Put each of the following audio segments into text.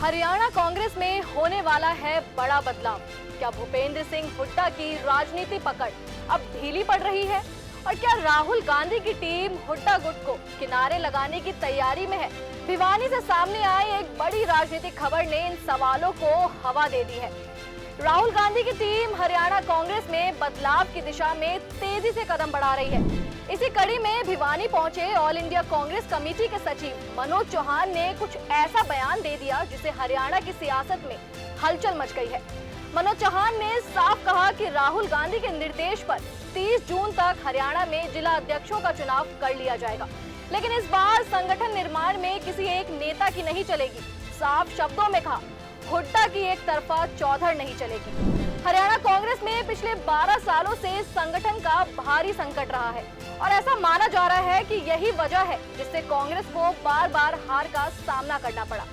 हरियाणा कांग्रेस में होने वाला है बड़ा बदलाव। क्या भूपेंद्र सिंह हुड्डा की राजनीति पकड़ अब ढीली पड़ रही है? और क्या राहुल गांधी की टीम हुड्डा गुट को किनारे लगाने की तैयारी में है? भिवानी से सामने आई एक बड़ी राजनीतिक खबर ने इन सवालों को हवा दे दी है। राहुल गांधी की टीम हरियाणा कांग्रेस में बदलाव की दिशा में तेजी से कदम बढ़ा रही है। इसी कड़ी में भिवानी पहुंचे ऑल इंडिया कांग्रेस कमेटी के सचिव मनोज चौहान ने कुछ ऐसा बयान दे दिया जिसे हरियाणा की सियासत में हलचल मच गई है। मनोज चौहान ने साफ कहा कि राहुल गांधी के निर्देश पर 30 जून तक हरियाणा में जिला अध्यक्षों का चुनाव कर लिया जाएगा, लेकिन इस बार संगठन निर्माण में किसी एक नेता की नहीं चलेगी। साफ शब्दों में कहा, हुड्डा की एक तरफा चौधर नहीं चलेगी। हरियाणा कांग्रेस में पिछले 12 सालों से संगठन का भारी संकट रहा है और ऐसा माना जा रहा है कि यही वजह है जिससे कांग्रेस को बार बार हार का सामना करना पड़ा।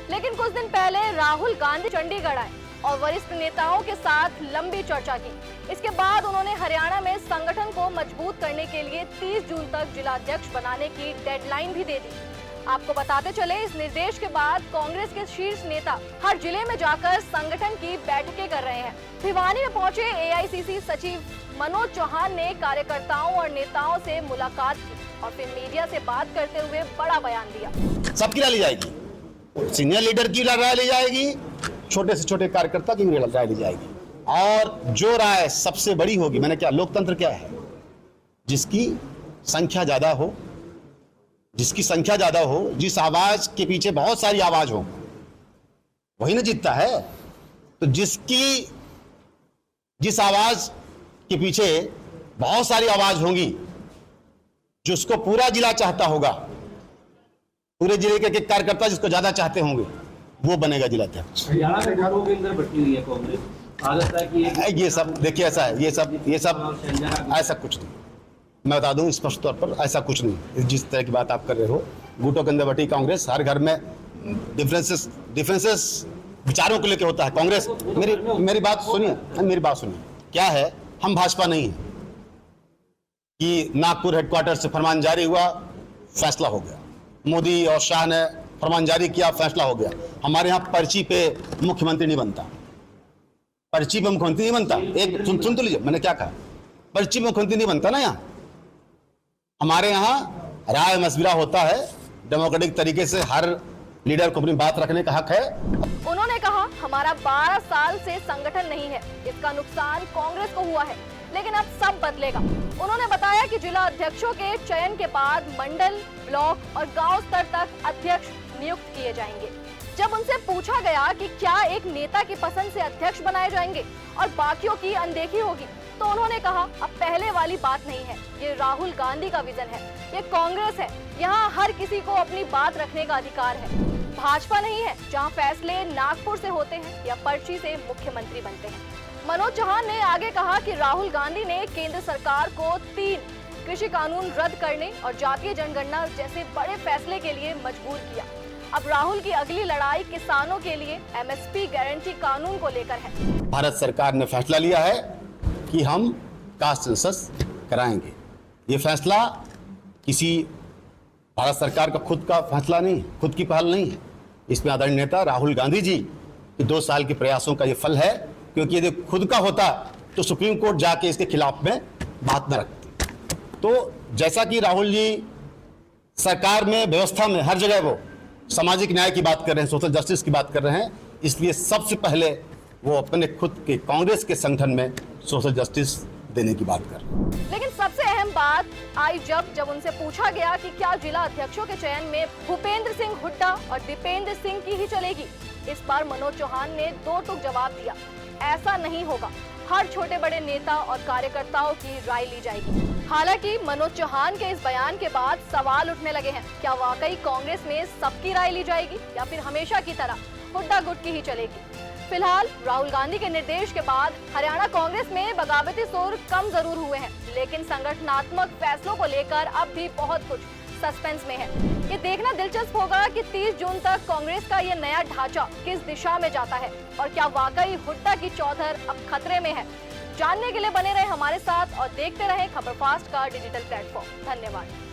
लेकिन कुछ दिन पहले राहुल गांधी चंडीगढ़ आए और वरिष्ठ नेताओं के साथ लंबी चर्चा की। इसके बाद उन्होंने हरियाणा में संगठन को मजबूत करने के लिए 30 जून तक जिला अध्यक्ष बनाने की डेडलाइन भी दे दी। आपको बताते चले, इस निर्देश के बाद कांग्रेस के शीर्ष नेता हर जिले में जाकर संगठन की बैठकें कर रहे हैं। भिवानी में पहुंचे एआईसीसी सचिव मनोज चौहान ने कार्यकर्ताओं और नेताओं से मुलाकात की और फिर मीडिया से बात करते हुए बड़ा बयान दिया। सबकी राय ली जाएगी, सीनियर लीडर की राय ली जाएगी, छोटे से छोटे कार्यकर्ता की राय ली जाएगी और जो राय सबसे बड़ी होगी, मैंने क्या, लोकतंत्र क्या है, जिसकी संख्या ज्यादा हो, जिस आवाज के पीछे बहुत सारी आवाज हो, वही ना जीतता है। तो जिस आवाज के पीछे बहुत सारी आवाज होंगी, जिसको पूरा जिला चाहता होगा, पूरे जिले के कार्यकर्ता जिसको ज्यादा चाहते होंगे, वो बनेगा जिला अध्यक्ष। हरियाणा में घरों के अंदर बटी हुई है कांग्रेस, आदत है कि ये सब देखिए, ऐसा है, ये सब ऐसा कुछ नहीं। मैं बता दूं स्पष्ट तौर पर, ऐसा कुछ नहीं। जिस तरह की बात आप कर रहे हो, गुटों के अंदर बटी कांग्रेस, हर घर में डिफरेंसेस विचारों को लेकर होता है। कांग्रेस, मेरी बात सुनिए, क्या है, हम भाजपा नहीं है कि नागपुर हेडक्वार्टर से फरमान जारी हुआ, फैसला हो गया, मोदी और शाह ने फरमान जारी किया, फैसला हो गया। हमारे यहाँ पर्ची पे मुख्यमंत्री नहीं बनता, पर्ची पे मुख्यमंत्री नहीं बनता। एक सुन तो लीजिए, मैंने क्या कहा, पर्ची पे मुख्यमंत्री नहीं बनता ना। यहाँ हमारे यहाँ राय मशविरा होता है, डेमोक्रेटिक तरीके से हर लीडर को अपनी बात रखने का हक है। उन्होंने कहा, हमारा 12 साल से संगठन नहीं है, इसका नुकसान कांग्रेस को हुआ है, लेकिन अब सब बदलेगा। उन्होंने बताया कि जिला अध्यक्षों के चयन के बाद मंडल, ब्लॉक और गांव स्तर तक अध्यक्ष नियुक्त किए जाएंगे। जब उनसे पूछा गया कि क्या एक नेता की पसंद से अध्यक्ष बनाए जाएंगे और बाकियों की अनदेखी होगी, तो उन्होंने कहा, अब पहले वाली बात नहीं है, ये राहुल गांधी का विजन है, ये कांग्रेस है, यहाँ हर किसी को अपनी बात रखने का अधिकार है। भाजपा नहीं है जहाँ फैसले नागपुर से होते हैं या पर्ची से मुख्यमंत्री बनते हैं। मनोज चौहान ने आगे कहा कि राहुल गांधी ने केंद्र सरकार को 3 कृषि कानून रद्द करने और जातीय जनगणना जैसे बड़े फैसले के लिए मजबूर किया। अब राहुल की अगली लड़ाई किसानों के लिए एमएसपी गारंटी कानून को लेकर है। भारत सरकार ने फैसला लिया है कि हम कास्ट सेंसस कराएंगे। ये फैसला किसी भारत सरकार का खुद का फैसला नहीं, खुद की पहल नहीं है। इसमें आदरणीय नेता राहुल गांधी जी के 2 साल के प्रयासों का ये फल है, क्योंकि यदि खुद का होता तो सुप्रीम कोर्ट जाके इसके खिलाफ में बात न रखते। तो जैसा कि राहुल जी सरकार में, व्यवस्था में, हर जगह वो सामाजिक न्याय की बात कर रहे हैं, सोशल जस्टिस की बात कर रहे हैं, इसलिए सबसे पहले वो अपने खुद के कांग्रेस के संगठन में सोशल जस्टिस देने की बात कर रहे हैं। लेकिन सबसे अहम बात आई जब उनसे पूछा गया कि क्या जिला अध्यक्षों के चयन में भूपेंद्र सिंह हुड्डा और दीपेंद्र सिंह की ही चलेगी। इस बार मनोज चौहान ने 2 टूक जवाब दिया, ऐसा नहीं होगा, हर छोटे बड़े नेता और कार्यकर्ताओं की राय ली जाएगी। हालांकि मनोज चौहान के इस बयान के बाद सवाल उठने लगे हैं, क्या वाकई कांग्रेस में सबकी राय ली जाएगी या फिर हमेशा की तरह हुड्डा गुट की ही चलेगी। फिलहाल राहुल गांधी के निर्देश के बाद हरियाणा कांग्रेस में बगावती सुर कम जरूर हुए हैं, लेकिन संगठनात्मक फैसलों को लेकर अब भी बहुत कुछ सस्पेंस में है। ये देखना दिलचस्प होगा कि 30 जून तक कांग्रेस का ये नया ढांचा किस दिशा में जाता है और क्या वाकई हुड्डा की चौधर अब खतरे में है। जानने के लिए बने रहे हमारे साथ और देखते रहे खबर फास्ट का डिजिटल प्लेटफॉर्म। धन्यवाद।